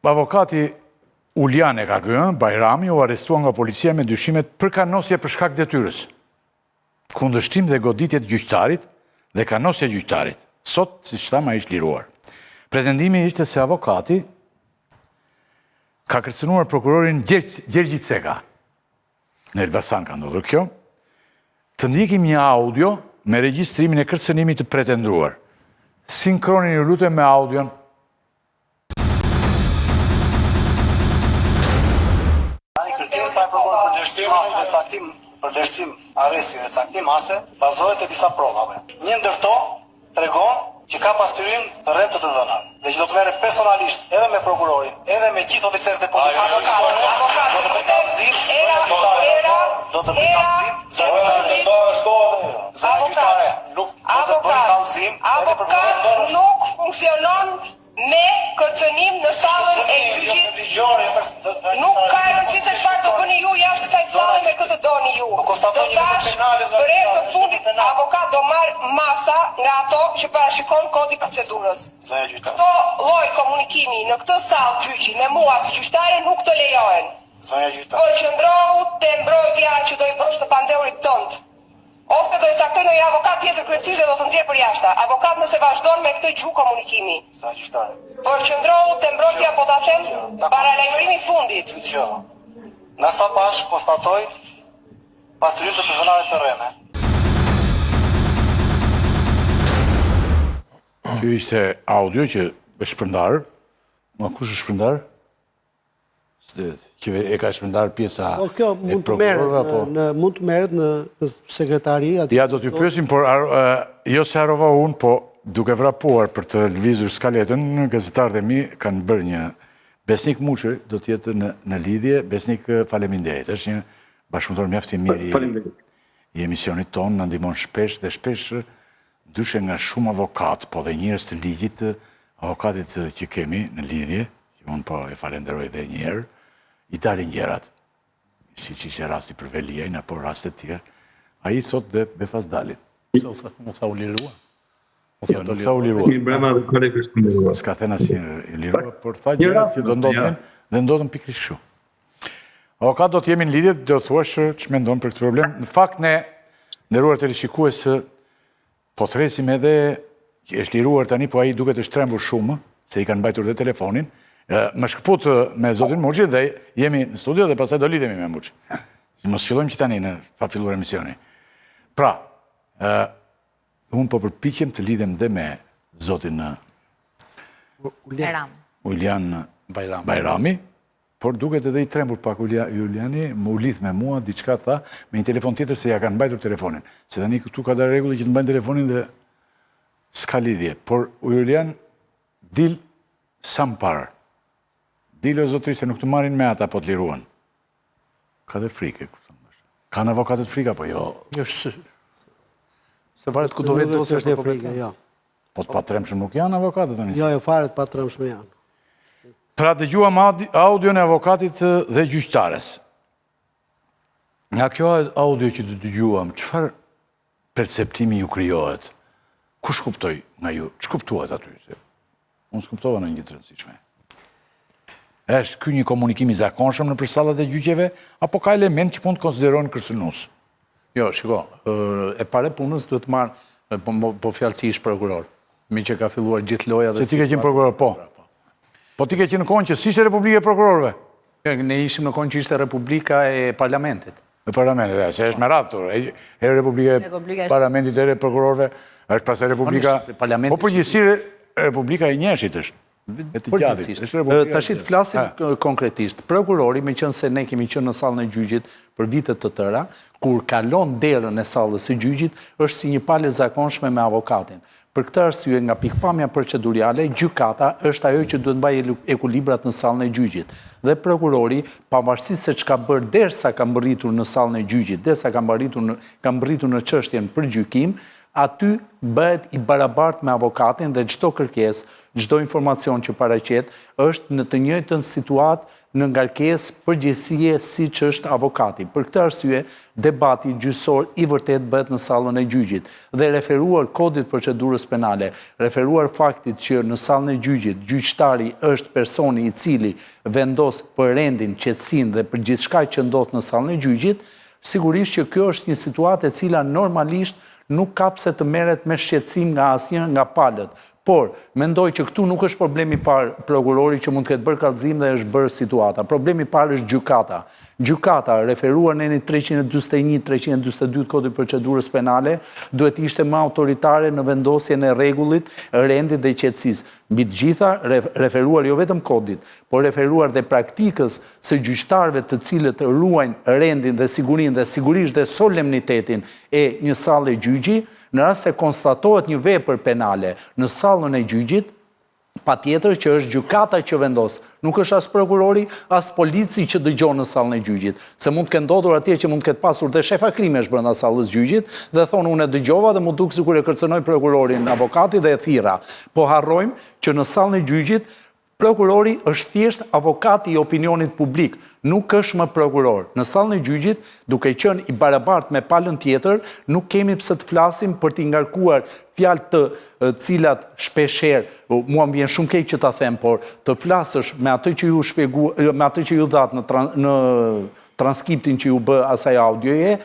avokati Uliane ka kënë, Bajrami u arrestua nga policia me dyshimet për kanosje për shkak detyrës, kundërshtim dhe goditjet gjyqtarit dhe kanosja gjyqtarit. Sot, si që thamë, a ishtë liruar. Pretendimi ishte se avokati ka kërcënuar prokurorin Gjergjit Seka. Në Elbasan ka ndodhur kjo. Të ndikim një audio me regjistrimin e kërcënimit të pretendruar. Sinkronin ju lutem me audion. Përdersim arresti dhe caktim mase bazohet e disa provave. Një ndër to tregon që ka pastyrim të rreth të dhënave dhe që do të merret personalisht edhe me prokurorin, edhe me gjithë oficerët e policisë. Avokat nuk funksionon me kërcënim në sallën e gjyqit. Nuk ka rëndësi se çfarë do bëni ju jashtë kësaj salle me këtë doni ju. Do dash për herë të fundit avokat do marr masa nga ato që parashikon kodi procedurës. Këto lloj komunikimi në këtë sallë gjyqi me mua si gjyqtare nuk të lejohen. Përqëndrohu te mbrojtja që do i bësh të pandeurit tënd. Ose do i caktoj në një avokat tjetër kryesisht dhe do të nxjerr për jashtë. Avokat nëse vazhdon me këtë gjuhë komunikimi. Përqëndrohu te mbrojtja, po ta them para lajmërimit fundit. Nga sa pash konstatoj pastyrim të dhënave të rreme. Kjo ishte audio që është shpërndarë. Ma kush është shpërndarë? Që e ka shpërndarë pjesa e prokurorëve, mund të merret në sekretari. Ja, do t'ju pyesim, por jo se harrova unë, po duke vrapuar për të lëvizur skaletën, gazetarët e mi kanë bërë një Besnik Muçi, do t'jetë në lidhje. Besnik, faleminderit. Është një bashkëpunëtor mjaft i mirë i emisionit tonë, na ndihmon shpesh dhe shpesh dyshe nga shumë avokat, po dhe njerëz të ligjit, avokatit që kemi në lidhje, që unë po e falenderoj edhe një herë, i dalin gjërat, si që ishe rasti për Veliajn, apo rastet tjerë, a i thot dhe befas dalin. Nuk tha u lirua. Jo, nuk tha u lirua. S'ka thena si lirua, por tha gjërat që do ndodhen dhe ndodhen pikërisht kështu. Avokat do t'jemi në lidhje, do thuash që mendon për këtë problem. Në fakt ne, nderuar teleshikues, po thresim edhe që është liruar tani, po ai duket është trembur shumë, se i kanë mbajtur dhe telefonin. Më shkëput me zotin Muçi dhe jemi në studio dhe pastaj do lidhemi me Muçi. Mos fillojmë që tani në pa filluar emisioni. Pra, unë po përpiqem të lidhem dhe me zotin Ulian Bajrami, por duket edhe i trembur pak Uliani, më u lidh me mua, diçka tha, me një telefon tjetër se ja kanë mbajtur telefonin. Se tani këtu ka dhe rregull që të mbajnë telefonin dhe s'ka lidhje. Por Ulian dil sa më parë. Dilo zotri se nuk të marrin me ata po të liruan. Ka dhe frike. Ka në avokatët frika, po jo. Se varet ku do vetë ose është e frike, jo. Po të patremshëm nuk janë avokatët? Jo, faret patremshëm janë. Pra dëgjuam audion e avokatit dhe gjyqtares. Nga kjo audio që të dëgjuam, çfarë perceptimi ju krijohet? Kush kuptoj nga ju? Ç'kuptuat aty? Unë s'kuptova në një të rëndësishme. Është ky një komunikim i zakonshëm në për sallat e gjyqeve, apo ka element që mund të konsiderohen kërcënues? Jo, shiko, e pare punës duhet të marrë, po fjalë si ish prokuror, mi që ka filluar gjithë loja dhe... Se ti ke qenë prokuror, po. Po ti ke qenë në kohën që s'ishte Republika e Prokurorëve? Ne ishim në kohën që ishte Republika e Parlamentit. E Parlamentit, se është me radhë, e Republika e Parlamentit e Prokurorëve, është pas e Republika... Po përgjithësi Republika e Njeshit është. Tash të flasim konkretisht. Prokurori, me qenë se ne kemi qenë në sallën e gjyqit për vitet të tëra, kur kalon derën e sallës së gjyqit, është si një palë e zakonshme me avokatin. Për këtë arsye, nga pikpamja procedurale, gjykata është ajo që duhet mbajë ekuilibrat në sallën e gjyqit. Dhe prokurori, pavarësisht se çka bërë derisa ka mbërritur në sallën e gjyqit, derisa ka mbërritur në çështjen për gjykim, aty bëhet i barabart me avokatin dhe çdo kërkesë, çdo informacion që paraqet është në të njëjtën situatë në ngarkesë përgjegjësie siç është avokati. Për këtë arsye, debati gjyqësor i vërtet bëhet në sallën e gjyqit dhe referuar kodit procedurës penale, referuar faktit që në sallën e gjyqit gjyqtari është personi i cili vendos për rendin, qetësinë dhe për gjithçka që ndodh në sallën e gjyqit, sigurisht që kjo është një situatë e cila normalisht nuk ka pse të merret me shqetësim nga asnjë nga palët. Por, mendoj që këtu nuk është problemi parë prokurori që mund të ketë bërë kallëzim dhe është bërë situata. Problemi parë është gjykata. Gjykata, referuar në 341-342 kodit procedurës penale, duhet ishte më autoritare në vendosjen e rregullit, rendit dhe qetësisë. Mbi të gjitha, referuar jo vetëm kodit, por referuar dhe praktikës së gjyqtarëve të cilët ruajnë rendin dhe sigurinë dhe sigurisht dhe solemnitetin e një sallë gjyqi, në rast se konstatohet një vepër penale në sallën e gjyqit, patjetër që është gjykata që vendos. Nuk është as prokurori, as polici që dëgjon në sallën e gjyqit. Se mund të ketë ndodhur atje që mund të ketë pasur dhe shefa krimesh brenda sallës gjyqit dhe thonë unë e dëgjova dhe mu duk sikur e kërcënoi prokurorin, avokati dhe e thirra. Po harrojmë që në sallën e gjyqit prokurori është thjesht avokati i opinionit publik, nuk është më prokuror. Në sallën e gjyqit, duke qenë i barabart me palën tjetër, nuk kemi pse të flasim për t'i ngarkuar fjalë të cilat shpeshherë, mua më vjen shumë keq që ta them, por të flasësh me atë që ju me atë që ju dhat në transkriptin që ju bë asaj audioje,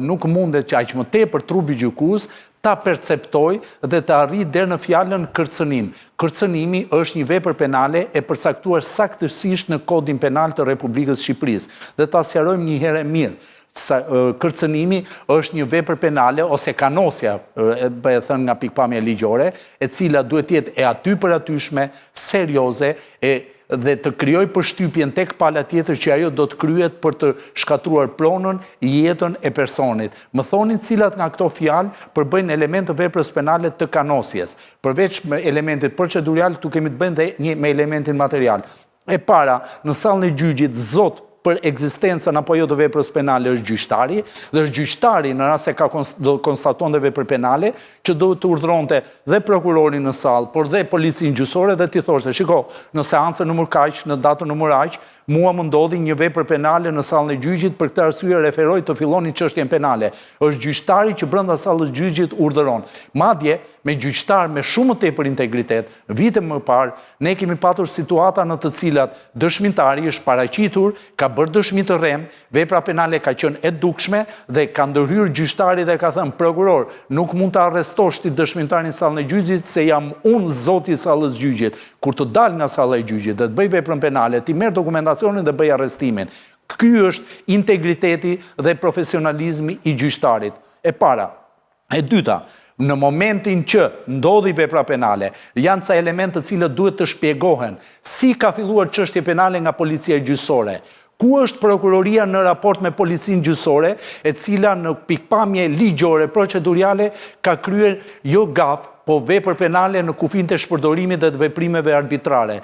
nuk mundet që aq më tepër trupi gjykues ta perceptoj dhe ta arrijë deri në fjalën kërcënim. Kërcënimi është një vepër penale e përcaktuar saktësisht në Kodin Penal të Republikës së Shqipërisë. Dhe ta sqarojmë një herë mirë. Kërcënimi është një vepër penale ose kanosja, e thënë nga pikpamja ligjore, e cila duhet të jetë e aty për atyshme, serioze, dhe të krijoj përshtypjen tek pala tjetër që ajo do të kryhet për të shkatruar pronën, jetën e personit. Më thonin cilat nga këto fjalë përbëjnë element të veprës penale të kanosjes. Përveç me elementit procedurial, tu kemi të bëjmë dhe me elementin material. E para, në sallën e gjyqit, zot për ekzistencën apo jo të veprës penale është gjyqtari, dhe është gjyqtari në rast se do konstaton dhe vepër penale, që duhet të urdhëronte dhe prokurorin në sallë, por dhe policinë gjyqësore dhe t'i thoshte, shiko, në seancën numër kaq, në datën numër aq, mua më ndodhi një vepër penale në sallën e gjyqit, për këtë arsye referoj të filloni çështjen penale. Është gjyqtari që brenda sallës gjyqit urdhëron. Madje me gjyqtar me shumë më tepër integritet, vite më parë, ne kemi patur situata në të cilat dëshmitari është paraqitur, ka bërë dëshmi të rrem, vepra penale ka qenë e dukshme dhe ka ndërhyrë gjyqtari dhe ka thënë prokuror, nuk mund të arrestosh ti dëshmitarin në sallën e gjyqit se jam unë zoti i sallës gjyqit. Kur të dal nga salla e gjyqit dhe të bëj veprën penale, ti merr dokumentacionin dhe bëj arrestimin. Ky është integriteti dhe profesionalizmi i gjyqtarit. E para. E dyta, në momentin që ndodhi vepra penale, janë ca elementë të cilët duhet të shpjegohen. Si ka filluar çështja penale nga policia gjyqësore? Ku është prokuroria në raport me policinë gjyqësore, e cila në pikpamje ligjore procedurale ka kryer jo gaf, po vepër penale në kufijtë e shpërdorimit dhe të veprimeve arbitrare.